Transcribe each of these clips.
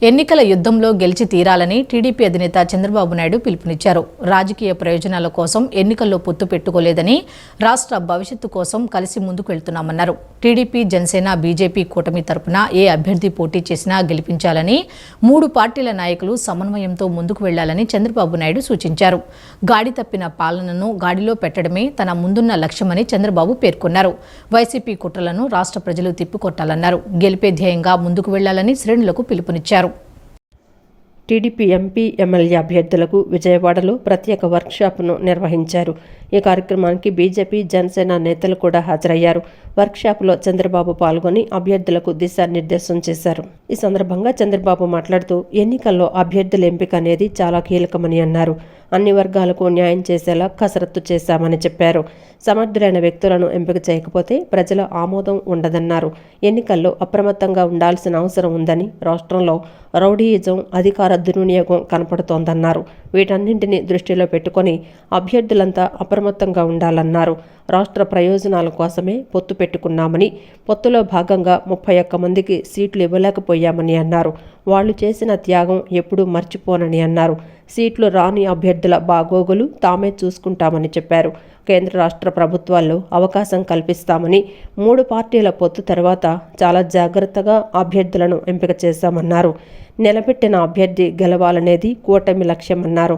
ఎన్నికల యుద్ధంలో గెలిచి తీరాలని టీడీపీ అధినేత చంద్రబాబు నాయుడు పిలుపునిచ్చారు. రాజకీయ ప్రయోజనాల కోసం ఎన్నికల్లో పొత్తు పెట్టుకోలేదని, రాష్ట్ర భవిష్యత్తు కోసం కలిసి ముందుకు వెళ్తున్నామన్నారు. టీడీపీ, జనసేన, బీజేపీ కూటమి తరపున ఏ అభ్యర్థి పోటీ చేసినా గెలిపించాలని, 3 పార్టీల నాయకులు సమన్వయంతో ముందుకు వెళ్లాలని చంద్రబాబు నాయుడు సూచించారు. గాడి తప్పిన పాలనను గాడిలో పెట్టడమే తన ముందున్న లక్ష్యమని చంద్రబాబు పేర్కొన్నారు. వైసీపీ కుట్రలను రాష్ట్ర ప్రజలు తిప్పికొట్టాలన్నారు. గెలిపే ధ్యేయంగా ముందుకు వెళ్లాలని శ్రేణులకు పిలుపునిచ్చారు. టీడీపీ ఎంపీ, ఎమ్మెల్యే అభ్యర్థులకు విజయవాడలో ప్రత్యేక వర్క్షాప్ను నిర్వహించారు. ఈ కార్యక్రమానికి బీజేపీ, జనసేన నేతలు కూడా హాజరయ్యారు. వర్క్షాప్లో చంద్రబాబు పాల్గొని అభ్యర్థులకు దిశానిర్దేశం చేశారు. ఈ సందర్భంగా చంద్రబాబు మాట్లాడుతూ ఎన్నికల్లో అభ్యర్థుల ఎంపిక అనేది చాలా కీలకమని అన్నారు. అన్ని వర్గాలకు న్యాయం చేసేలా కసరత్తు చేశామని చెప్పారు. సమర్థులైన వ్యక్తులను ఎంపిక చేయకపోతే ప్రజల ఆమోదం ఉండదన్నారు. ఎన్నికల్లో అప్రమత్తంగా ఉండాల్సిన అవసరం ఉందని, రాష్ట్రంలో రౌడీయిజం, అధికార దుర్వినియోగం కనపడుతోందన్నారు. వీటన్నింటినీ దృష్టిలో పెట్టుకొని అభ్యర్థులంతా అప్రమత్తంగా ఉండాలన్నారు. రాష్ట్ర ప్రయోజనాల కోసమే పొత్తు పెట్టుకున్నామని, పొత్తులో భాగంగా 31 మందికి సీట్లు ఇవ్వలేకపోయామని అన్నారు. వాళ్లు చేసిన త్యాగం ఎప్పుడూ మర్చిపోనని అన్నారు. సీట్లు రాని అభ్యర్థుల బాగోగులు తామే చూసుకుంటామని చెప్పారు. కేంద్ర రాష్ట్ర ప్రభుత్వాల్లో అవకాశం కల్పిస్తామని, 3 పార్టీల పొత్తు తర్వాత చాలా జాగ్రత్తగా అభ్యర్థులను ఎంపిక చేశామన్నారు. నిలబెట్టిన అభ్యర్థి గెలవాలనేది కూటమి లక్ష్యమన్నారు.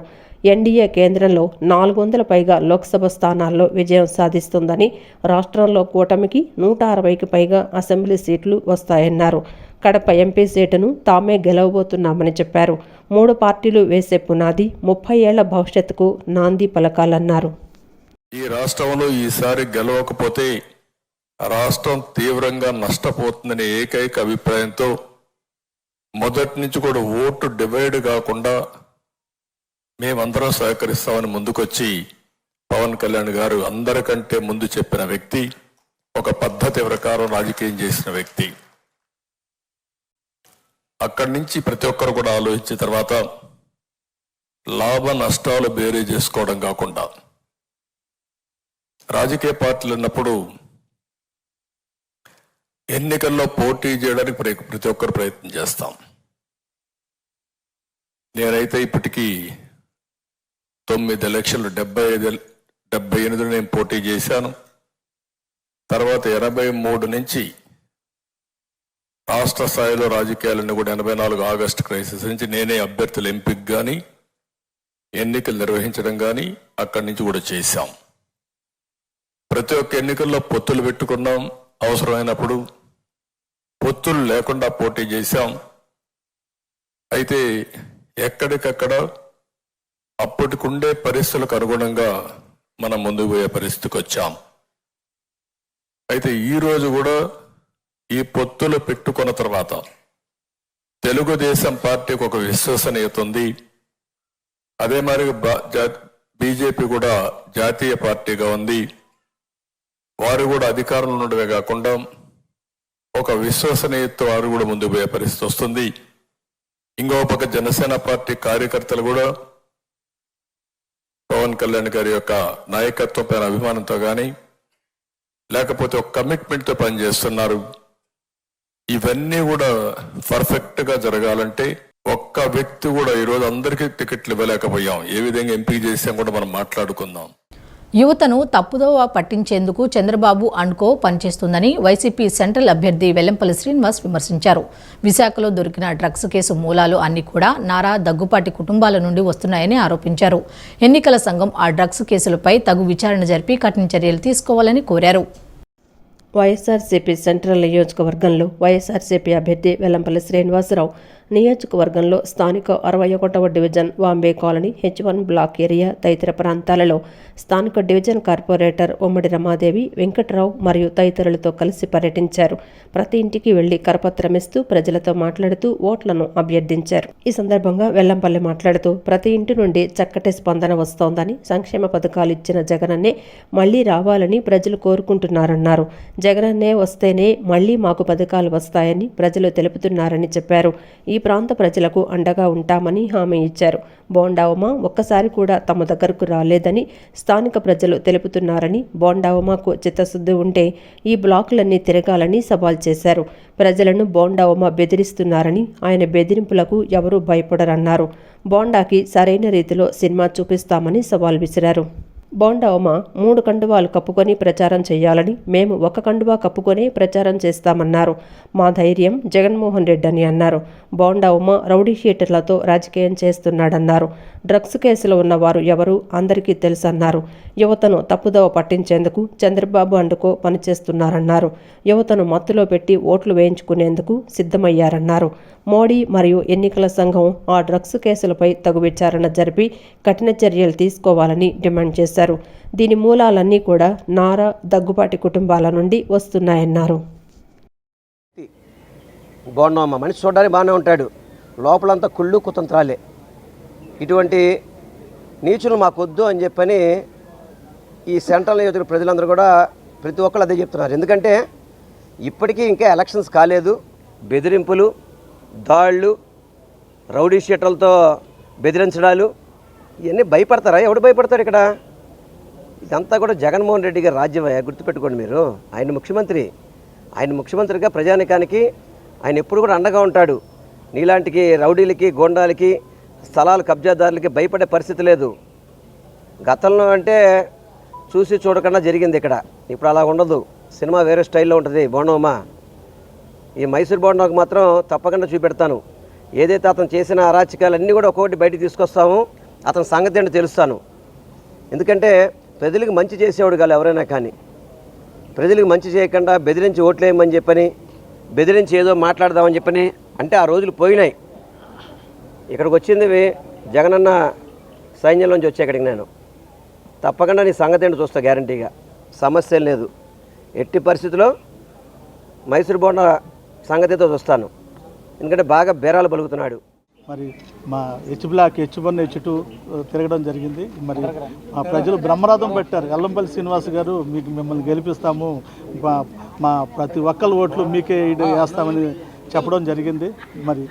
ఎన్డీఏ కేంద్రంలో 400 పైగా లోక్సభ స్థానాల్లో విజయం సాధిస్తుందని, రాష్ట్రంలో కూటమికి 160కి పైగా అసెంబ్లీ సీట్లు వస్తాయన్నారు. కడప ఎంపీ సీటును తామే గెలవబోతున్నామని చెప్పారు. 3 పార్టీలు వేసే పునాది 30 ఏళ్ల భవిష్యత్తుకు నాంది పలకాలన్నారు. ఈ రాష్ట్రంలో ఈసారి గెలవకపోతే రాష్ట్రం తీవ్రంగా నష్టపోతుందనే ఏకైక అభిప్రాయంతో మొదటి నుంచి కూడా ఓటు డివైడ్ కాకుండా మేమందరం సహకరిస్తామని ముందుకొచ్చి పవన్ కళ్యాణ్ గారు అందరికంటే ముందు చెప్పిన వ్యక్తి, ఒక పద్ధతి ప్రకారం రాజకీయం చేసిన వ్యక్తి. అక్కడి నుంచి ప్రతి ఒక్కరు కూడా ఆలోచించిన తర్వాత లాభ నష్టాలు బేరీ చేసుకోవడం కాకుండా, రాజకీయ పార్టీలు ఉన్నప్పుడు ఎన్నికల్లో పోటీ చేయడానికి ప్రతి ఒక్కరు ప్రయత్నం చేస్తాం. నేనైతే ఇప్పటికీ 9 ఎలక్షన్లు 78 నేను పోటీ చేశాను. తర్వాత 83 నుంచి రాష్ట్ర స్థాయిలో రాజకీయాలన్నీ కూడా 84 ఆగస్టు క్రైసిస్ నుంచి నేనే అభ్యర్థుల ఎంపిక కానీ, ఎన్నికలు నిర్వహించడం కానీ అక్కడి నుంచి కూడా చేశాం. ప్రతి ఒక్క ఎన్నికల్లో పొత్తులు పెట్టుకున్నాం. అవసరమైనప్పుడు పొత్తులు లేకుండా పోటీ చేశాం. అయితే ఎక్కడికక్కడ అప్పటికుండే పరిస్థితులకు అనుగుణంగా మనం ముందుకు పోయే పరిస్థితికి వచ్చాం. అయితే ఈరోజు కూడా ఈ పొత్తులు పెట్టుకున్న తర్వాత తెలుగుదేశం పార్టీకి ఒక విశ్వసనీయత ఉంది. అదే మరి బీజేపీ కూడా జాతీయ పార్టీగా ఉంది. వారు కూడా అధికారంలో ఉండడమే కాకుండా ఒక విశ్వసనీయత వారు కూడా ముందుకు పోయే పరిస్థితి వస్తుంది. ఇంకో పక్క జనసేన పార్టీ కార్యకర్తలు కూడా పవన్ కళ్యాణ్ గారి యొక్క నాయకత్వం పైన అభిమానంతో కానీ, లేకపోతే ఒక కమిట్మెంట్తో పనిచేస్తున్నారు. ఇవన్నీ కూడా పర్ఫెక్ట్ గా జరగాలంటే ఒక్క వ్యక్తి కూడా ఈరోజు అందరికీ టికెట్లు ఇవ్వలేకపోయాం. ఏ విధంగా ఎంపిక చేసాం కూడా మనం మాట్లాడుకుందాం. యువతను తప్పుదోవ పట్టించేందుకు చంద్రబాబు అండ్ కో పనిచేస్తుందని వైసీపీ సెంట్రల్ అభ్యర్థి వెల్లంపల్లి శ్రీనివాస్ విమర్శించారు. విశాఖలో దొరికిన డ్రగ్స్ కేసు మూలాలు అన్ని కూడా నారా, దగ్గుపాటి కుటుంబాల నుండి వస్తున్నాయని ఆరోపించారు. ఎన్నికల సంఘం ఆ డ్రగ్స్ కేసులపై తగు విచారణ జరిపి కఠిన చర్యలు తీసుకోవాలని కోరారు. వైఎస్ఆర్సీపీ సెంట్రల్ నియోజకవర్గంలో వైఎస్ఆర్సీపీ అభ్యర్థి వెల్లంపల్లి శ్రీనివాసరావు నియోజకవర్గంలో స్థానిక 61వ division Vambay colony, H1 block area తదితర ప్రాంతాలలో స్థానిక డివిజన్ కార్పొరేటర్ ఉమ్మడి రమాదేవి, వెంకట్రావు మరియు తదితరులతో కలిసి పర్యటించారు. ప్రతి ఇంటికి వెళ్లి కరపత్రమిస్తూ ప్రజలతో మాట్లాడుతూ ఓట్లను అభ్యర్థించారు. ఈ సందర్భంగా వెల్లంపల్లి మాట్లాడుతూ ప్రతి ఇంటి నుండి చక్కటి స్పందన వస్తోందని, సంక్షేమ పథకాలు ఇచ్చిన జగనన్నే మళ్లీ రావాలని ప్రజలు కోరుకుంటున్నారన్నారు. జగనన్నే వస్తేనే మళ్లీ మాకు పథకాలు వస్తాయని ప్రజలు తెలుపుతున్నారని చెప్పారు. ఈ ప్రాంత ప్రజలకు అండగా ఉంటామని హామీ ఇచ్చారు. బోండా ఉమ ఒక్కసారి కూడా తమ దగ్గరకు రాలేదని స్థానిక ప్రజలు తెలుపుతున్నారని, బోండా ఉమకు చిత్తశుద్ధి ఉంటే ఈ బ్లాకులన్నీ తిరగాలని సవాల్ చేశారు. ప్రజలను బోండా ఉమ బెదిరిస్తున్నారని, ఆయన బెదిరింపులకు ఎవరూ భయపడరన్నారు. బోండాకి సరైన రీతిలో సినిమా చూపిస్తామని సవాల్ విసిరారు. బోండా ఉమ 3 కండువాలు కప్పుకొని ప్రచారం చేయాలని, మేము 1 కండువా కప్పుకొని ప్రచారం చేస్తామన్నారు. మా ధైర్యం జగన్మోహన్ రెడ్డి అని అన్నారు. బోండా ఉమ రౌడీ షీటర్లతో రాజకీయం చేస్తున్నాడన్నారు. డ్రగ్స్ కేసులో ఉన్నవారు ఎవరు అందరికీ తెలుసన్నారు. యువతను తప్పుదోవ పట్టించేందుకు చంద్రబాబు అండుకో పనిచేస్తున్నారన్నారు. యువతను మత్తులో పెట్టి ఓట్లు వేయించుకునేందుకు సిద్ధమయ్యారన్నారు. మోడీ మరియు ఎన్నికల సంఘం ఆ డ్రగ్స్ కేసులపై తగు విచారణ జరిపి కఠిన చర్యలు తీసుకోవాలని డిమాండ్ చేశారు. దీని మూలాలన్నీ కూడా నారా, దగ్గుబాటి కుటుంబాల నుండి వస్తున్నాయన్నారు. బోండా ఉమ మనిషి చూడడానికి బాగానే ఉంటాడు, లోపలంతా కుళ్ళు కుతంత్రాలే. ఇటువంటి నీచులు మాకొద్దు అని చెప్పని ఈ సెంట్రల్ నియోజకవర్గ ప్రజలందరూ కూడా ప్రతి ఒక్కరు అదే చెప్తున్నారు. ఎందుకంటే ఇప్పటికీ ఇంకా ఎలక్షన్స్ కాలేదు, బెదిరింపులు, దాళ్ళు, రౌడీ షీటర్లతో బెదిరించడాలు, ఇవన్నీ భయపడతారా? ఎవడు భయపడతారు ఇక్కడ? ఇదంతా కూడా జగన్మోహన్ రెడ్డి గారి రాజ్యమయ్యా, గుర్తుపెట్టుకోండి మీరు. ఆయన ముఖ్యమంత్రిగా ప్రజానికానికి ఆయన ఎప్పుడు కూడా అండగా ఉంటాడు. నీలాంటికి రౌడీలకి, గోండాలకి, స్థలాల కబ్జాదారులకి భయపడే పరిస్థితి లేదు. గతంలో అంటే చూసి చూడకుండా జరిగింది ఇక్కడ, ఇప్పుడు అలా ఉండదు. సినిమా వేరే స్టైల్లో ఉంటుంది. బోండా ఉమ ఈ మైసూర్ బోండాకు మాత్రం తప్పకుండా చూపెడతాను. ఏదైతే అతను చేసిన అరాచకాలన్నీ కూడా ఒక్కొక్కటి బయటికి తీసుకొస్తాము, అతని సంగతి ఏంటో తెలుస్తాను. ఎందుకంటే ప్రజలకు మంచి చేసేవాడు కాదు ఎవరైనా కానీ. ప్రజలకు మంచి చేయకుండా బెదిరించి ఓట్లేయమని చెప్పని, బెదిరించి ఏదో మాట్లాడదామని చెప్పని అంటే ఆ రోజులు పోయినాయి. ఇక్కడికి వచ్చింది జగనన్న సైన్యంలోంచి వచ్చే ఇక్కడికి నేను తప్పకుండా నీ సంగతి ఏంటో చూస్తా, గ్యారంటీగా. సమస్య లేదు. ఎట్టి పరిస్థితుల్లో మైసూర్ బోండా సంగతితో చూస్తాను. ఎందుకంటే బాగా బేరాలు పలుకుతున్నాడు. మరి మా H-బ్లాక్, H-1, H-2 తిరగడం జరిగింది. మరి మా ప్రజలు బ్రహ్మరథం పెట్టారు. ఎల్లంపల్లి శ్రీనివాస్ గారు మిమ్మల్ని గెలిపిస్తాము, మా ప్రతి ఒక్కరి ఓట్లు మీకే వేస్తామని చెప్పడం జరిగింది. మరి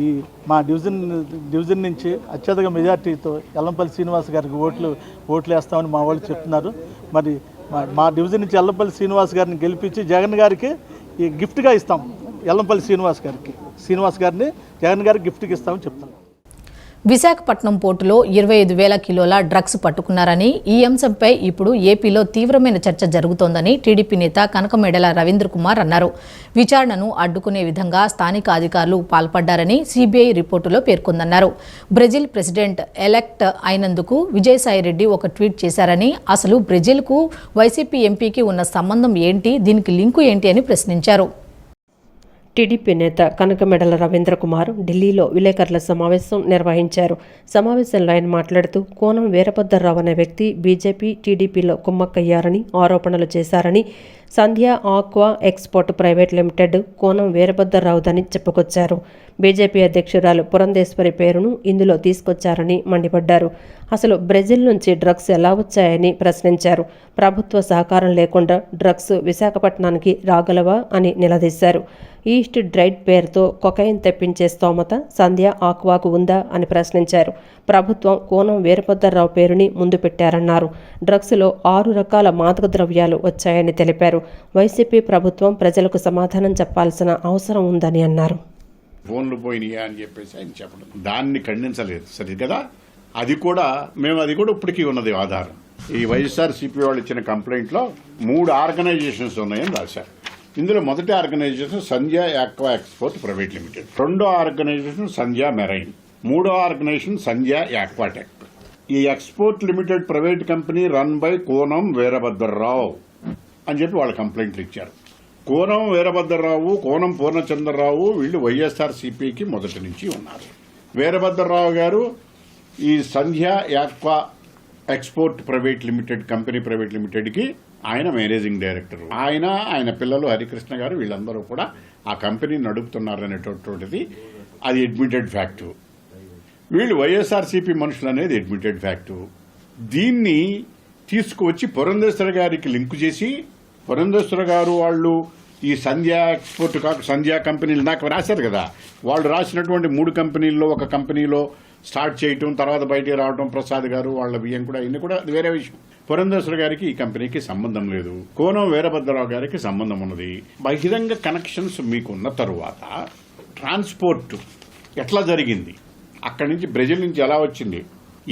ఈ మా డివిజన్ నుంచి అత్యధిక మెజార్టీతో ఎల్లంపల్లి శ్రీనివాస్ గారికి ఓట్లు వేస్తామని మా వాళ్ళు చెప్తున్నారు. మరి మా డివిజన్ నుంచి ఎల్లంపల్లి శ్రీనివాస్ గారిని గెలిపించి జగన్ గారికి ఈ గిఫ్ట్గా ఇస్తాం. ఎల్లంపల్లి శ్రీనివాస్ గారిని జగన్ గారికి గిఫ్ట్కి ఇస్తామని చెప్తాం. విశాఖపట్నం పోర్టులో 25,000 కిలోల డ్రగ్స్ పట్టుకున్నారని, ఈ అంశంపై ఇప్పుడు ఏపీలో తీవ్రమైన చర్చ జరుగుతోందని టీడీపీ నేత కనకమేడల రవీంద్ర కుమార్ అన్నారు. విచారణను అడ్డుకునే విధంగా స్థానిక అధికారులు పాల్పడ్డారని సీబీఐ రిపోర్టులో పేర్కొందన్నారు. బ్రెజిల్ ప్రెసిడెంట్ ఎలెక్ట్ అయినందుకు విజయసాయిరెడ్డి ఒక ట్వీట్ చేశారని, అసలు బ్రెజిల్కు వైసీపీ ఎంపీకి ఉన్న సంబంధం ఏంటి, దీనికి లింకు ఏంటి అని ప్రశ్నించారు. టీడీపీ నేత కనకమేడల రవీంద్ర కుమార్ ఢిల్లీలో విలేకరుల సమావేశం నిర్వహించారు. సమావేశంలో ఆయన మాట్లాడుతూ కోనం వీరభద్రరావు అనే వ్యక్తి బీజేపీ, టీడీపీలో కుమ్మక్కయ్యారని ఆరోపణలు చేశారని, సంధ్య ఆక్వా ఎక్స్పోర్ట్ ప్రైవేట్ లిమిటెడ్ కోనం వీరభద్రరావుదని చెప్పుకొచ్చారు. బీజేపీ అధ్యక్షురాలు పురంధేశ్వరి పేరును ఇందులో తీసుకొచ్చారని మండిపడ్డారు. అసలు బ్రెజిల్ నుంచి డ్రగ్స్ ఎలా వచ్చాయని ప్రశ్నించారు. ప్రభుత్వ సహకారం లేకుండా డ్రగ్స్ విశాఖపట్నానికి రాగలవా అని నిలదీశారు. ఈస్ట్ డ్రైడ్ పేరుతో కొకైన్ తెప్పించే స్తోమత సంధ్య ఆక్వాకు ఉందా అని ప్రశ్నించారు. ప్రభుత్వం కోనం వీరభద్రరావు పేరుని ముందు పెట్టారన్నారు. డ్రగ్స్లో 6 రకాల మాదక ద్రవ్యాలు వచ్చాయని తెలిపారు. వైసీపీ ప్రభుత్వం ప్రజలకు సమాధానం చెప్పాల్సిన అవసరం ఉందని అన్నారు. ఫోన్లు పోయినాయా అని చెప్పేసి ఆయన చెప్పడం, దాన్ని ఖండించలేదు సరే కదా. అది కూడా ఇప్పటికీ ఉన్నది ఆధారం. ఈ వైఎస్ఆర్ సిపి వాళ్ళు ఇచ్చిన కంప్లైంట్లో 3 ఆర్గనైజేషన్స్ ఉన్నాయని రాశారు. ఇందులో మొదటి organization Sandhya aqua export private limited, రెండో ఆర్గనైజేషన్ సంధ్య మెరైన్, మూడో ఆర్గనైజేషన్ సంధ్య ఆక్వాటెక్. ఈ export limited private company run by Konam Veerabhadrarao అని చెప్పి వాళ్ళ కంప్లైంట్లు ఇచ్చారు. కోనం వీరభద్రరావు, కోనం పూర్ణచంద్రరావు వీళ్ళు వైఎస్ఆర్ సిపికి మొదటి నుంచి ఉన్నారు. వీరభద్రరావు గారు ఈ Sandhya aqua export private limited company private లిమిటెడ్కి ఆయన మేనేజింగ్ డైరెక్టర్. ఆయన పిల్లలు హరికృష్ణ గారు వీళ్ళందరూ కూడా ఆ కంపెనీ నడుపుతున్నారనేటటువంటిది అది అడ్మిటెడ్ ఫ్యాక్టు. వీళ్ళు వైఎస్ఆర్సీపీ మనుషులు అనేది అడ్మిటెడ్ ఫ్యాక్టు. దీన్ని తీసుకువచ్చి పురంధేశ్వర గారికి లింకు చేసి పురంధేశ్వర గారు వాళ్ళు ఈ సంధ్యా ఎక్స్పోర్ట్ సంధ్యా కంపెనీలు నాకు రాశారు కదా, వాళ్ళు రాసినటువంటి 3 కంపెనీల్లో ఒక కంపెనీలో స్టార్ట్ చేయటం, తర్వాత బయటికి రావడం, ప్రసాద్ గారు వాళ్ళ బియ్యం కూడా, ఇన్ని కూడా వేరే విషయం. పురంధేశ్వర గారికి ఈ కంపెనీకి సంబంధం లేదు, కోనం వీరభద్రరావు గారికి సంబంధం ఉన్నది. బహిరంగ కనెక్షన్స్ మీకున్న తరువాత ట్రాన్స్పోర్ట్ ఎట్లా జరిగింది, అక్కడి నుంచి బ్రెజిల్ నుంచి ఎలా వచ్చింది,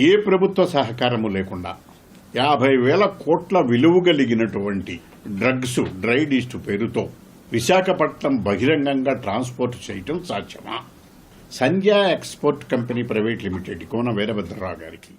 ఏ ప్రభుత్వ సహకారము లేకుండా 50,000 కోట్ల విలువ కలిగినటువంటి డ్రగ్స్ డ్రై ఈస్ట్ పేరుతో విశాఖపట్నం బహిరంగంగా ట్రాన్స్పోర్ట్ చేయటం సాధ్యమా? సంధ్యా ఎక్స్పోర్ట్ కంపెనీ ప్రైవేట్ లిమిటెడ్ కోన వీరభద్రరావు గారికి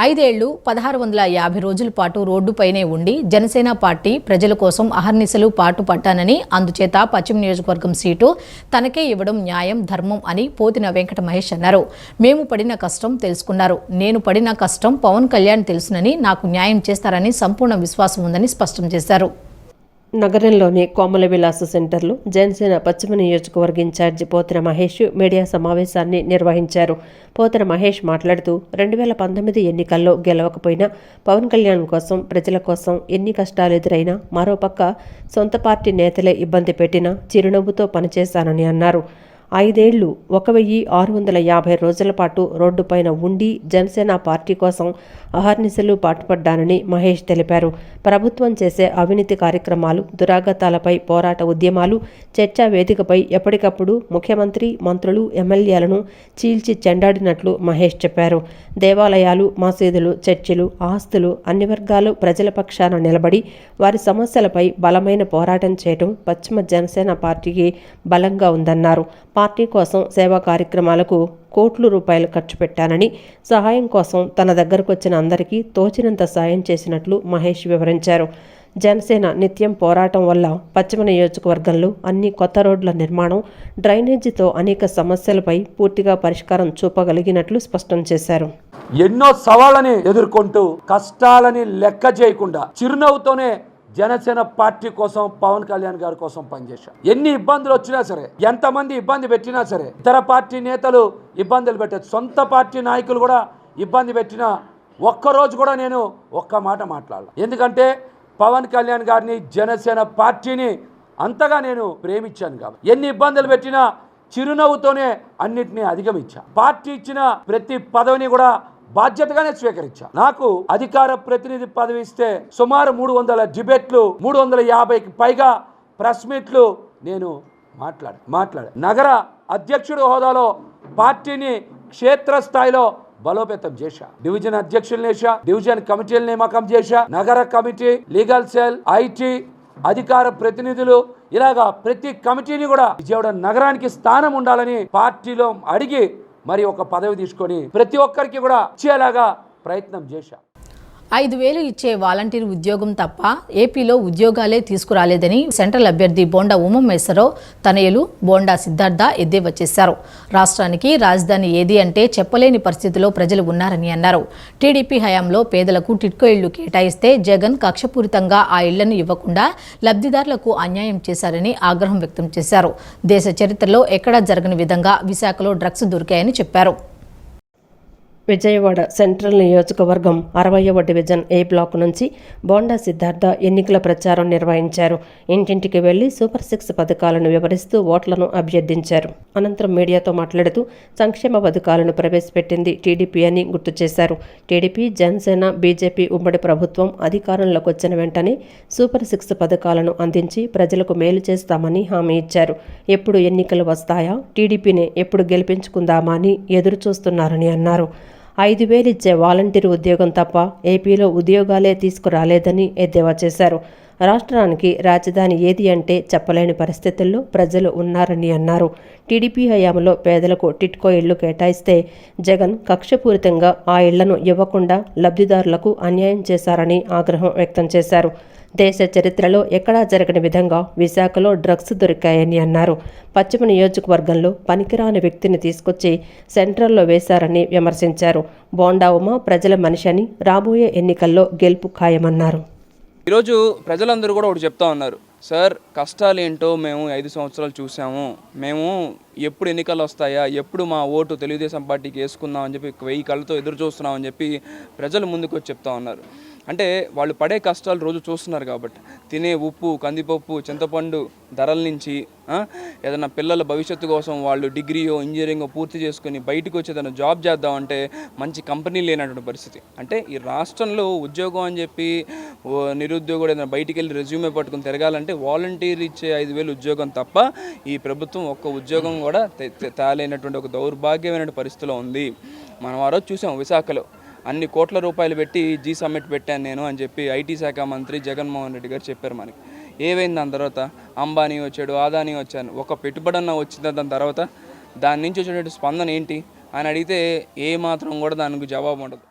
5 ఏళ్లు 1650 రోజుల పాటు రోడ్డుపైనే ఉండి జనసేన పార్టీ ప్రజల కోసం అహర్నిశలు పాటు పట్టానని, అందుచేత పశ్చిమ నియోజకవర్గం సీటు తనకే ఇవ్వడం న్యాయం, ధర్మం అని పోతిన వెంకట మహేష్ అన్నారు. మేము పడిన కష్టం తెలుసుకున్నారు. నేను పడిన కష్టం పవన్ కళ్యాణ్ తెలుసునని, నాకు న్యాయం చేస్తారని సంపూర్ణ విశ్వాసం ఉందని స్పష్టం చేశారు. నగరంలోని కోమల విలాస సెంటర్లో జనసేన పశ్చిమ నియోజకవర్గ ఇన్ఛార్జి పోతిన మహేష్ మీడియా సమావేశాన్ని నిర్వహించారు. పోతిన మహేష్ మాట్లాడుతూ 2019 ఎన్నికల్లో గెలవకపోయినా పవన్ కళ్యాణ్ కోసం, ప్రజల కోసం ఎన్ని కష్టాలు ఎదురైనా, మరోపక్క సొంత పార్టీ నేతలే ఇబ్బంది పెట్టినా చిరునవ్వుతో పనిచేశానని అన్నారు. 5 ఏళ్లు 1650 రోజుల పాటు రోడ్డుపైన ఉండి జనసేన పార్టీ కోసం అహర్నిశలు పాటుపడ్డానని మహేష్ తెలిపారు. ప్రభుత్వం చేసే అవినీతి కార్యక్రమాలు, దురాగతాలపై పోరాట ఉద్యమాలు, చర్చా వేదికపై ఎప్పటికప్పుడు ముఖ్యమంత్రి, మంత్రులు, ఎమ్మెల్యేలను చీల్చి చెండాడినట్లు మహేష్ చెప్పారు. దేవాలయాలు, మసీదులు, చర్చిలు, ఆస్తులు, అన్ని వర్గాలు ప్రజల పక్షాన నిలబడి వారి సమస్యలపై బలమైన పోరాటం చేయడం పశ్చిమ జనసేన పార్టీకి బలంగా ఉందన్నారు. పార్టీ కోసం సేవా కార్యక్రమాలకు కోట్ల రూపాయలు ఖర్చు పెట్టానని, సహాయం కోసం తన దగ్గరకు వచ్చిన అందరికీ తోచినంత సాయం చేసినట్లు మహేష్ వివరించారు. జనసేన నిత్యం పోరాటం వల్ల పశ్చిమ నియోజకవర్గంలో అన్ని కొత్త రోడ్ల నిర్మాణం, డ్రైనేజీతో అనేక సమస్యలపై పూర్తిగా పరిష్కారం చూపగలిగినట్లు స్పష్టం చేశారు. ఎన్నో సవాళ్ళని ఎదుర్కొంటూ కష్టాలని లెక్క చేయకుండా చిరునవ్వుతోనే జనసేన పార్టీ కోసం, పవన్ కళ్యాణ్ గారి కోసం పనిచేశారు. ఎన్ని ఇబ్బందులు వచ్చినా సరే, ఎంతమంది ఇబ్బంది పెట్టినా సరే, ఇతర పార్టీ నేతలు ఇబ్బందులు పెట్టారు, సొంత పార్టీ నాయకులు కూడా ఇబ్బంది పెట్టినా ఒక్కరోజు కూడా నేను ఒక్క మాట మాట్లాడాలి. ఎందుకంటే పవన్ కళ్యాణ్ గారిని, జనసేన పార్టీని అంతగా నేను ప్రేమించాను కాబట్టి. ఎన్ని ఇబ్బందులు పెట్టినా చిరునవ్వుతోనే అన్నిటినీ అధిగమించా. పార్టీ ఇచ్చిన ప్రతి పదవిని కూడా బాధ్యతగానే స్వీకరించా. నాకు అధికార ప్రతినిధి పదవి ఇస్తే సుమారు 300 డిబేట్లు, 350కి పైగా ప్రెస్ మీట్లు నేను మాట్లాడా. నగర అధ్యక్షుడు హోదాలో పార్టీని క్షేత్రస్థాయిలో బలోపేతం చేశా. డివిజన్ అధ్యక్షులు నేసా, డివిజన్ కమిటీలు నియామకం చేశా, నగర కమిటీ, లీగల్ సెల్, ఐటీ, అధికార ప్రతినిధులు, ఇలాగా ప్రతి కమిటీని కూడా విజయవాడ నగరానికి స్థానం ఉండాలని పార్టీలో అడిగి మరి ఒక పదవి తీసుకొని ప్రతి ఒక్కరికి కూడా ఇచ్చేలాగా ప్రయత్నం చేశా. 5,000 ఇచ్చే వాలంటీర్ ఉద్యోగం తప్ప ఏపీలో ఉద్యోగాలే తీసుకురాలేదని సెంట్రల్ అభ్యర్థి బోండా ఉమామహేశ్వరరావు తనయులు బోండా సిద్ధార్థ ఎద్దేవా చేశారు. రాష్ట్రానికి రాజధాని ఏది అంటే చెప్పలేని పరిస్థితిలో ప్రజలు ఉన్నారని అన్నారు. టీడీపీ హయాంలో పేదలకు టిట్కో ఇళ్లు కేటాయిస్తే జగన్ కక్షపూరితంగా ఆ ఇళ్లను ఇవ్వకుండా లబ్ధిదారులకు అన్యాయం చేశారని ఆగ్రహం వ్యక్తం చేశారు. దేశ చరిత్రలో ఎక్కడా జరగని విధంగా విశాఖలో డ్రగ్స్ దొరికాయని చెప్పారు. విజయవాడ సెంట్రల్ నియోజకవర్గం 60వ డివిజన్ ఏ బ్లాక్ నుంచి బోండా సిద్ధార్థ ఎన్నికల ప్రచారం నిర్వహించారు. ఇంటింటికి వెళ్లి సూపర్ 6 పథకాలను వివరిస్తూ ఓట్లను అభ్యర్థించారు. అనంతరం మీడియాతో మాట్లాడుతూ సంక్షేమ పథకాలను ప్రవేశపెట్టింది టీడీపీ అని గుర్తు చేశారు. టీడీపీ, జనసేన, బీజేపీ ఉమ్మడి ప్రభుత్వం అధికారంలోకి వచ్చిన వెంటనే సూపర్ 6 పథకాలను అందించి ప్రజలకు మేలు చేస్తామని హామీ ఇచ్చారు. ఎప్పుడు ఎన్నికలు వస్తాయా, టీడీపీని ఎప్పుడు గెలిపించుకుందామా అని ఎదురు చూస్తున్నారని అన్నారు. 5,000 ఇచ్చే వాలంటీర్ ఉద్యోగం తప్ప ఏపీలో ఉద్యోగాలే తీసుకురాలేదని ఎద్దేవా చేశారు. రాష్ట్రానికి రాజధాని ఏది అంటే చెప్పలేని పరిస్థితుల్లో ప్రజలు ఉన్నారని అన్నారు. టీడీపీ హయాంలో పేదలకు టిట్కో ఇళ్లు కేటాయిస్తే జగన్ కక్షపూరితంగా ఆ ఇళ్లను ఇవ్వకుండా లబ్ధిదారులకు అన్యాయం చేశారని ఆగ్రహం వ్యక్తం చేశారు. దేశ చరిత్రలో ఎక్కడా జరగని విధంగా విశాఖలో డ్రగ్స్ దొరికాయని అన్నారు. పశ్చిమ నియోజకవర్గంలో పనికిరాని వ్యక్తిని తీసుకొచ్చి సెంట్రల్లో వేశారని విమర్శించారు. బోండా ఉమ ప్రజల మనిషి అని, రాబోయే ఎన్నికల్లో గెలుపు ఖాయమన్నారు. ఈరోజు ప్రజలందరూ కూడా ఒకటి చెప్తా ఉన్నారు, సార్ కష్టాలు ఏంటో మేము 5 సంవత్సరాలు చూసాము, మేము ఎప్పుడు ఎన్నికలు వస్తాయా, ఎప్పుడు మా ఓటు తెలుగుదేశం పార్టీకి వేసుకుందాం అని చెప్పి 1000 కళ్ళతో ఎదురు చూస్తున్నామని చెప్పి ప్రజలు ముందుకు వచ్చి చెప్తా ఉన్నారు. అంటే వాళ్ళు పడే కష్టాలు రోజు చూస్తున్నారు కాబట్టి. తినే ఉప్పు, కందిపప్పు, చింతపండు ధరల నుంచి ఏదైనా పిల్లల భవిష్యత్తు కోసం వాళ్ళు డిగ్రీయో ఇంజనీరింగో పూర్తి చేసుకుని బయటకు వచ్చి ఏదైనా జాబ్ చేద్దామంటే మంచి కంపెనీ లేనటువంటి పరిస్థితి. అంటే ఈ రాష్ట్రంలో ఉద్యోగం అని చెప్పి నిరుద్యోగుడు ఏదైనా బయటికి వెళ్ళి రెజ్యూమే పట్టుకుని తిరగాలంటే వాలంటీర్ ఇచ్చే 5,000 ఉద్యోగం తప్ప ఈ ప్రభుత్వం ఒక్క ఉద్యోగం కూడా తేలేనటువంటి ఒక దౌర్భాగ్యమైన పరిస్థితిలో ఉంది. మనం ఆ రోజు చూసాం విశాఖలో అన్ని కోట్ల రూపాయలు పెట్టి జీ సమ్మిట్ పెట్టాను నేను అని చెప్పి ఐటీ శాఖ మంత్రి జగన్మోహన్ రెడ్డి గారు చెప్పారు. మనకి ఏమైంది దాని తర్వాత? అంబానీ వచ్చాడు, ఆదానీ వచ్చాను, ఒక పెట్టుబడన్న వచ్చింది. దాని తర్వాత దాని నుంచి వచ్చేటువంటి స్పందన ఏంటి అని అడిగితే ఏమాత్రం కూడా దానికి జవాబు ఉండదు.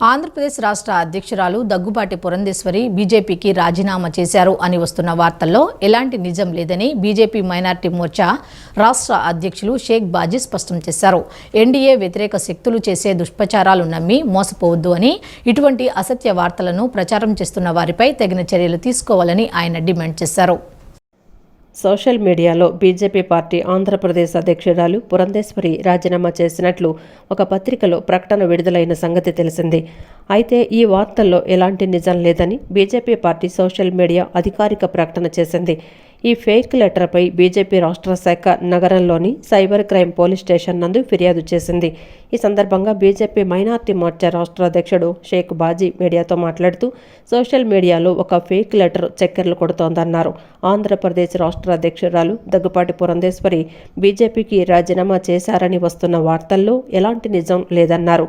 ఆంధ్రప్రదేశ్ రాష్ట్ర అధ్యక్షురాలు దగ్గుబాటి పురంధేశ్వరి బీజేపీకి రాజీనామా చేశారు అని వస్తున్న వార్తల్లో ఎలాంటి నిజం లేదని బీజేపీ మైనార్టీ మోర్చా రాష్ట్ర అధ్యక్షులు షేక్ బాజీ స్పష్టం చేశారు. ఎన్డీఏ వ్యతిరేక శక్తులు చేసే దుష్ప్రచారాలు నమ్మి మోసపోవద్దు అని, ఇటువంటి అసత్య వార్తలను ప్రచారం చేస్తున్న వారిపై తగిన చర్యలు తీసుకోవాలని ఆయన డిమాండ్ చేశారు. సోషల్ మీడియాలో బీజేపీ పార్టీ ఆంధ్రప్రదేశ్ అధ్యక్షురాలు పురంధేశ్వరి రాజీనామా చేసినట్లు ఒక పత్రికలో ప్రకటన విడుదలైన సంగతి తెలిసింది. అయితే ఈ వార్తల్లో ఎలాంటి నిజం లేదని బీజేపీ పార్టీ సోషల్ మీడియా అధికారిక ప్రకటన చేసింది. ఈ ఫేక్ లెటర్పై బీజేపీ రాష్ట్ర శాఖ నగరంలోని సైబర్ క్రైమ్ పోలీస్ స్టేషన్ నందు ఫిర్యాదు చేసింది. ఈ సందర్భంగా బీజేపీ మైనార్టీ మోర్చా రాష్ట్ర అధ్యక్షుడు షేక్ బాజీ మీడియాతో మాట్లాడుతూ సోషల్ మీడియాలో ఒక ఫేక్ లెటర్ చక్కెర్లు కొడుతోందన్నారు. ఆంధ్రప్రదేశ్ రాష్ట్ర అధ్యక్షురాలు దగ్గుపాటి పురంధేశ్వరి బీజేపీకి రాజీనామా చేశారని వస్తున్న వార్తల్లో ఎలాంటి నిజం లేదన్నారు.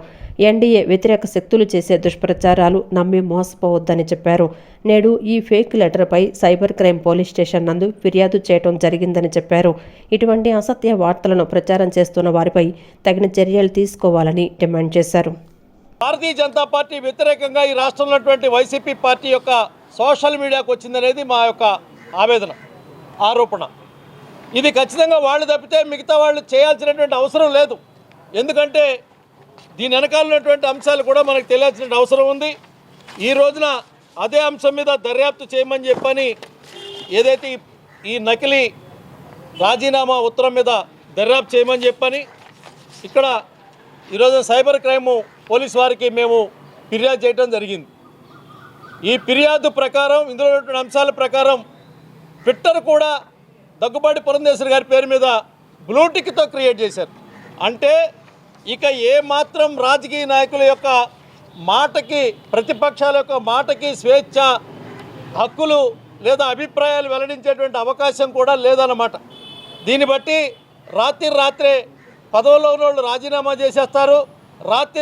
ఎన్డీఏ వ్యతిరేక శక్తులు చేసే దుష్ప్రచారాలు నమ్మి మోసపోవద్దని చెప్పారు. నేడు ఈ ఫేక్ లెటర్పై సైబర్ క్రైమ్ పోలీస్ స్టేషన్ నందు ఫిర్యాదు చేయడం జరిగిందని చెప్పారు. ఇటువంటి అసత్య వార్తలను ప్రచారం చేస్తున్న వారిపై తగిన చర్యలు తీసుకోవాలని డిమాండ్ చేశారు. భారతీయ జనతా పార్టీ వ్యతిరేకంగా ఈ రాష్ట్రంలో ఉన్నటువంటి వైసీపీ పార్టీ యొక్క సోషల్ మీడియాకు వచ్చిందనేది మా యొక్క ఆవేదన, ఆరోపణ. ఇది ఖచ్చితంగా వాళ్ళు తప్పితే మిగతా వాళ్ళు చేయాల్సినటువంటి అవసరం లేదు. ఎందుకంటే దీని వెనకాల ఉన్నటువంటి అంశాలు కూడా మనకు తెలియాల్సిన అవసరం ఉంది. ఈ రోజున అదే అంశం మీద దర్యాప్తు చేయమని చెప్పని ఏదైతే ఈ నకిలీ రాజీనామా ఉత్తరం మీద దర్యాప్తు చేయమని చెప్పని ఇక్కడ ఈరోజు సైబర్ క్రైమ్ పోలీస్ వారికి మేము ఫిర్యాదు చేయడం జరిగింది. ఈ ఫిర్యాదు ప్రకారం ఇందులో ఉన్నటువంటి అంశాల ప్రకారం ట్విట్టర్ కూడా దగ్గుబాటి పురంధేశ్వరి గారి పేరు మీద బ్లూటిక్తో క్రియేట్ చేశారు. అంటే ఇక ఏ మాత్రం రాజకీయ నాయకుల యొక్క మాటకి, ప్రతిపక్షాల యొక్క మాటకి స్వేచ్ఛ, హక్కులు లేదా అభిప్రాయాలు వెల్లడించేటువంటి అవకాశం కూడా లేదన్నమాట. దీన్ని బట్టి రాత్రే పదవుల్లో ఉన్నోళ్ళు రాజీనామా చేసేస్తారు,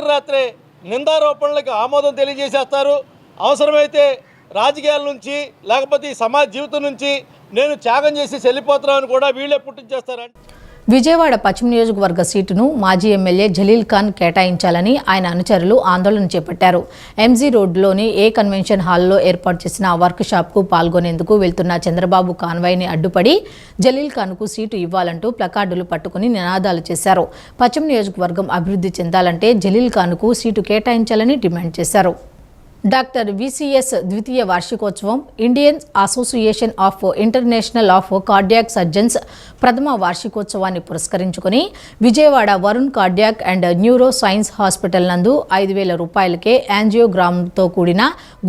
రాత్రే నిందారోపణలకు ఆమోదం తెలియజేసేస్తారు. అవసరమైతే రాజకీయాల నుంచి లేకపోతే ఈ సమాజ జీవితం నుంచి నేను త్యాగం చేసి వెళ్ళిపోతున్నామని కూడా వీళ్ళే పుట్టించేస్తారని. విజయవాడ పశ్చిమ నియోజకవర్గ సీటును మాజీ ఎమ్మెల్యే జలీల్ ఖాన్ కేటాయించాలని ఆయన అనుచరులు ఆందోళన చేపట్టారు. ఎంజీ రోడ్లోని ఏ కన్వెన్షన్ హాల్లో ఏర్పాటు చేసిన వర్క్ షాప్కు పాల్గొనేందుకు వెళ్తున్న చంద్రబాబు కాన్వాయ్ని అడ్డుపడి జలీల్ ఖాన్కు సీటు ఇవ్వాలంటూ ప్లకార్డులు పట్టుకుని నినాదాలు చేశారు. పశ్చిమ నియోజకవర్గం అభివృద్ధి చెందాలంటే జలీల్ ఖాన్కు సీటు కేటాయించాలని డిమాండ్ చేశారు. డాక్టర్ విసిఎస్ ద్వితీయ వార్షికోత్సవం, Indian association of international of cardiac surgeons ప్రథమ వార్షికోత్సవాన్ని పురస్కరించుకుని Vijayawada Varun cardiac and neuro science hospital నందు 5,000 రూపాయలకే యాంజియోగ్రామ్తో కూడిన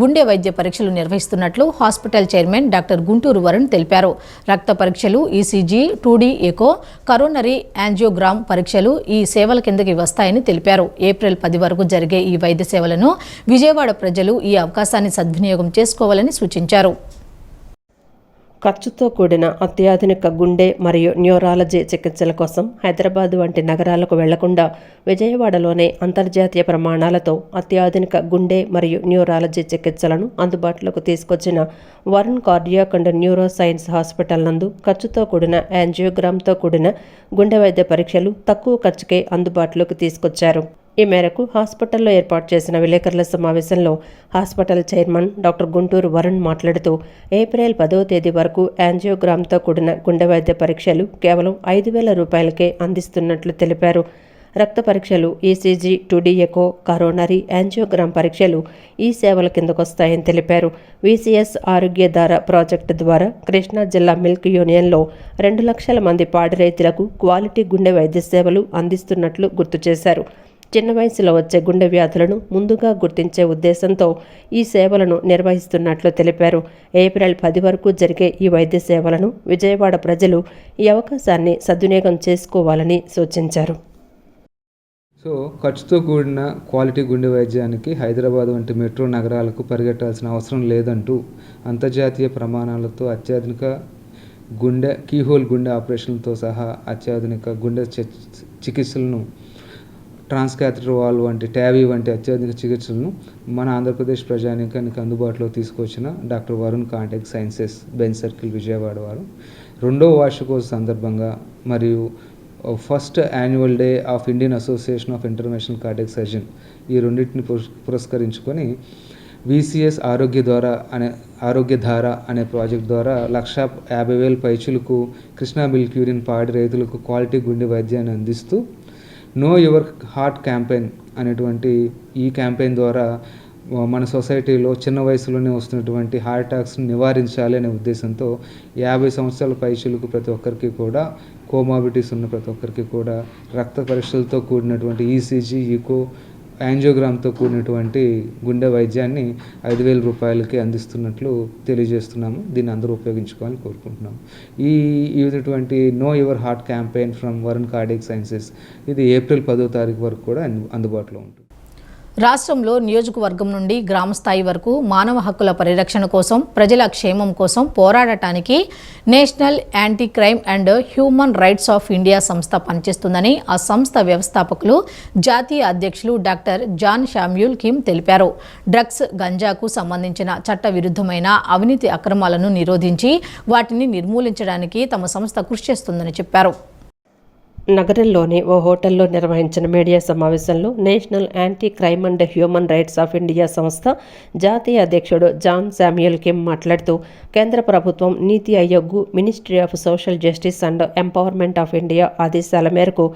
గుండె వైద్య పరీక్షలు నిర్వహిస్తున్నట్లు hospital chairman doctor Guntur Varun తెలిపారు. రక్త పరీక్షలు, ECG, 2D echo, coronary angiogram పరీక్షలు ఈ సేవల కిందకి వస్తాయని తెలిపారు. ఏప్రిల్ 10 వరకు జరిగే ఈ వైద్య సేవలను విజయవాడ ప్రజలు ఈ అవకాశాన్ని సద్వినియోగం చేసుకోవాలని సూచించారు. ఖర్చుతో కూడిన అత్యాధునిక గుండె మరియు న్యూరాలజీ చికిత్సల కోసం హైదరాబాద్ వంటి నగరాలకు వెళ్లకుండా విజయవాడలోనే అంతర్జాతీయ ప్రమాణాలతో అత్యాధునిక గుండె మరియు న్యూరాలజీ చికిత్సలను అందుబాటులోకి తీసుకొచ్చిన Varun cardiac and neuro science hospital నందు ఖర్చుతో కూడిన యాంజియోగ్రామ్తో కూడిన గుండె వైద్య పరీక్షలు తక్కువ ఖర్చుకే అందుబాటులోకి తీసుకొచ్చారు. ఈ మేరకు హాస్పిటల్లో ఏర్పాటు చేసిన విలేకరుల సమావేశంలో hospital chairman doctor Guntur Varun మాట్లాడుతూ ఏప్రిల్ 10వ తేదీ వరకు యాంజియోగ్రామ్తో కూడిన గుండె వైద్య పరీక్షలు కేవలం 5,000 రూపాయలకే అందిస్తున్నట్లు తెలిపారు. రక్త పరీక్షలు, ECG, 2D echo, coronary angiogram పరీక్షలు ఈ సేవల కిందకొస్తాయని తెలిపారు. విసిఎస్ ఆరోగ్యధార ప్రాజెక్టు ద్వారా కృష్ణా జిల్లా మిల్క్ యూనియన్లో 2 లక్షల మంది పాడి రైతులకు క్వాలిటీ గుండె వైద్య సేవలు అందిస్తున్నట్లు గుర్తు చేశారు. చిన్న వయసులో వచ్చే గుండె వ్యాధులను ముందుగా గుర్తించే ఉద్దేశంతో ఈ సేవలను నిర్వహిస్తున్నట్లు తెలిపారు. ఏప్రిల్ 10 వరకు జరిగే ఈ వైద్య సేవలను విజయవాడ ప్రజలు ఈ అవకాశాన్ని సద్వినియోగం చేసుకోవాలని సూచించారు. సో ఖర్చుతో కూడిన క్వాలిటీ గుండె వైద్యానికి హైదరాబాద్ వంటి మెట్రో నగరాలకు పరిగెట్టాల్సిన అవసరం లేదంటూ అంతర్జాతీయ ప్రమాణాలతో అత్యాధునిక కీహోల్ గుండె ఆపరేషన్లతో సహా అత్యాధునిక గుండె చికిత్సలను, ట్రాన్స్కాథెటర్ వాల్వ్ వంటి ట్యావీ వంటి అత్యాధునిక చికిత్సలను మన ఆంధ్రప్రదేశ్ ప్రజానీకానికి అందుబాటులో తీసుకొచ్చిన doctor Varun cardiac sciences bench circle Vijayawada వారు 2వ వార్షికోత్సవ సందర్భంగా మరియు first annual day of Indian association of international cardiac surgeon ఈ రెండింటిని పురస్కరించుకొని VCS ఆరోగ్యధార అనే ప్రాజెక్ట్ ద్వారా 1,50,000 పైచులకు కృష్ణా మిల్క్ యూరిన్ పాడి రైతులకు క్వాలిటీ గుండె వైద్యాన్ని అందిస్తూ నో యువర్ హార్ట్ క్యాంపెయిన్ అనేటువంటి ఈ క్యాంపెయిన్ ద్వారా మన సొసైటీలో చిన్న వయసులోనే వస్తున్నటువంటి హార్ట్ అటాక్స్ని నివారించాలి అనే ఉద్దేశంతో 50 సంవత్సరాల పైచులకు ప్రతి ఒక్కరికి కూడా, కోమాబిటీస్ ఉన్న ప్రతి ఒక్కరికి కూడా రక్త పరీక్షలతో కూడినటువంటి ECG, ఈకో, యాంజియోగ్రామ్తో కూడినటువంటి గుండె వైద్యాన్ని 5,000 రూపాయలకి అందిస్తున్నట్లు తెలియజేస్తున్నాము. దీన్ని అందరూ ఉపయోగించుకోవాలని కోరుకుంటున్నాము. ఇటువంటి know your heart campaign from Varun cardiac sciences ఇది ఏప్రిల్ 10వ తారీఖు వరకు కూడా అందుబాటులో ఉంటుంది. రాష్ట్రంలో నియోజకవర్గం నుండి గ్రామ స్థాయి వరకు మానవ హక్కుల పరిరక్షణ కోసం, ప్రజల క్షేమం కోసం పోరాడటానికి national anti crime and human rights of India సంస్థ పనిచేస్తుందని ఆ సంస్థ వ్యవస్థాపకులు, జాతీయ అధ్యక్షులు డాక్టర్ జాన్ శామ్యూల్ కిమ్ తెలిపారు. డ్రగ్స్, గంజాకు సంబంధించిన చట్ట విరుద్ధమైన అవినీతి అక్రమాలను నిరోధించి వాటిని నిర్మూలించడానికి తమ సంస్థ కృషి చేస్తుందని చెప్పారు. నగరంలోని ఓ హోటల్లో నిర్వహించిన మీడియా సమావేశంలో national anti crime and human rights of India సంస్థ జాతీయ అధ్యక్షుడు జాన్ శామ్యూల్ కిమ్ మాట్లాడుతూ, కేంద్ర ప్రభుత్వం, నీతి Aayog, ministry of social justice and empowerment of India ఆదేశాల మేరకు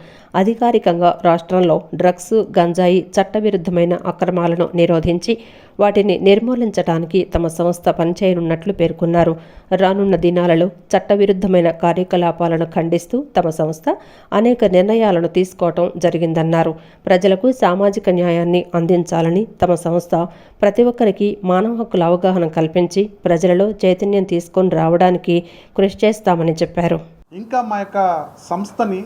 అధికారికంగా రాష్ట్రంలో డ్రగ్స్, గంజాయి చట్టవిరుద్ధమైన అక్రమాలను నిరోధించి వాటిని నిర్మూలించడానికి తమ సంస్థ పనిచేయనున్నట్లు పేర్కొన్నారు. రానున్న దినాలలో చట్టవిరుద్ధమైన కార్యకలాపాలను ఖండిస్తూ తమ సంస్థ అనేక నిర్ణయాలను తీసుకోవటం జరిగిందన్నారు. ప్రజలకు సామాజిక న్యాయాన్ని అందించాలని తమ సంస్థ ప్రతి ఒక్కరికి మానవ హక్కుల అవగాహన కల్పించి ప్రజలలో చైతన్యం తీసుకొని రావడానికి కృషి చేస్తామని చెప్పారు. ఇంకా మా యొక్క సంస్థని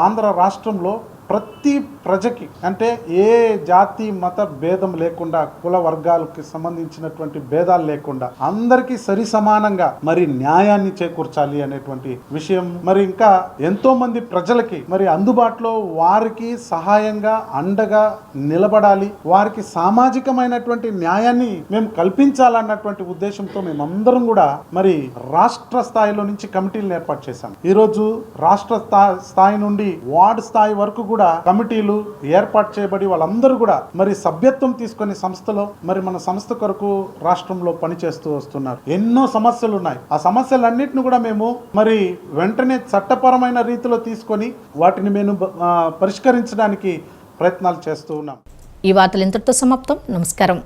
ఆంధ్ర రాష్ట్రంలో ప్రతి ప్రజకి, అంటే ఏ జాతి మత భేదం లేకుండా, కుల వర్గాలకి సంబంధించినటువంటి భేదాలు లేకుండా అందరికీ సరి సమానంగా మరి న్యాయాన్ని చేకూర్చాలి అనేటువంటి విషయం, మరి ఇంకా ఎంతో మంది ప్రజలకి మరి అందుబాటులో వారికి సహాయంగా అండగా నిలబడాలి, వారికి సామాజికమైనటువంటి న్యాయాన్ని మేము కల్పించాలన్నటువంటి ఉద్దేశంతో మేమందరం కూడా మరి రాష్ట్ర స్థాయిలో నుంచి కమిటీలను ఏర్పాటు చేశాం. ఈరోజు రాష్ట్ర స్థాయి నుండి వార్డు స్థాయి వరకు కూడా కమిటీలు ఏర్పాటు చేయబడి వాళ్ళందరూ కూడా మరి సభ్యత్వం తీసుకొని సంస్థలో మరి మన సంస్థ కొరకు రాష్ట్రంలో పనిచేస్తూ వస్తున్నారు. ఎన్నో సమస్యలు ఉన్నాయి. ఆ సమస్యలన్నింటిని కూడా మేము మరి వెంటనే చట్టపరమైన రీతిలో తీసుకొని వాటిని మేము పరిష్కరించడానికి ప్రయత్నాలు చేస్తూ ఉన్నాం. ఈ వార్తలు ఇంతటితో సమాప్తం. నమస్కారం.